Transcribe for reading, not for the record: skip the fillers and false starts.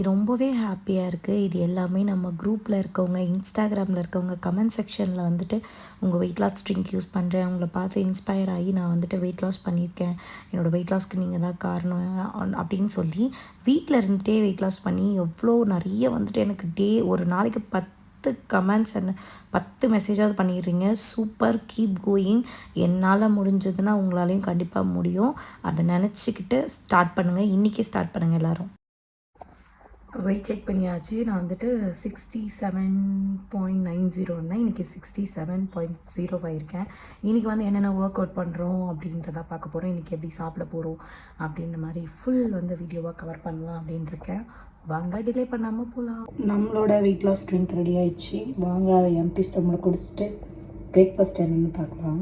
ரொம்பவே ஹாப்பியாக இருக்குது. இது எல்லாமே நம்ம குரூப்பில் இருக்கவங்க, இன்ஸ்டாகிராமில் இருக்கவங்க கமெண்ட் செக்ஷனில் வந்துட்டு உங்கள் வெயிட் லாஸ் ட்ரிங்க் யூஸ் பண்ணுறேன், உங்களை பார்த்து இன்ஸ்பயர் ஆகி நான் வந்துட்டு வெயிட் லாஸ் பண்ணியிருக்கேன், என்னோடய வெயிட் லாஸ்க்கு நீங்கள் தான் காரணம் அப்படின்னு சொல்லி வீட்டில் இருந்துகிட்டே வெயிட் லாஸ் பண்ணி எவ்வளோ நிறைய வந்துட்டு எனக்கு ஒரு நாளைக்கு 10 கமெண்ட்ஸ் அண்ட் 10 மெசேஜாவது பண்ணிடுறீங்க. Super, keep going. என்னால் முடிஞ்சதுன்னா உங்களாலையும் கண்டிப்பாக முடியும். அதை நினச்சிக்கிட்டு ஸ்டார்ட் பண்ணுங்கள். இன்றைக்கே ஸ்டார்ட் பண்ணுங்கள் எல்லோரும். வெயிட் செக் பண்ணியாச்சு. நான் வந்துட்டு 67.90 இருந்தேன். இன்றைக்கி 67.05 இருக்கேன். இன்றைக்கி வந்து என்னென்ன ஒர்க் அவுட் பண்ணுறோம் அப்படின்றத பார்க்க போகிறோம். இன்றைக்கி எப்படி சாப்பிட போகிறோம் அப்படின்ற மாதிரி ஃபுல் வந்து வீடியோவாக கவர் பண்ணலாம் அப்படின்ட்டு இருக்கேன். வாங்க டிலே பண்ணாமல் போகலாம். நம்மளோட வெயிட் லாஸ் ட்ரிங்க் ரெடி ஆயிடுச்சு. வாங்க எம்டி ஸ்டம்மில் குடிச்சிட்டு பிரேக்ஃபாஸ்ட் என்னென்னு பார்க்கலாம்.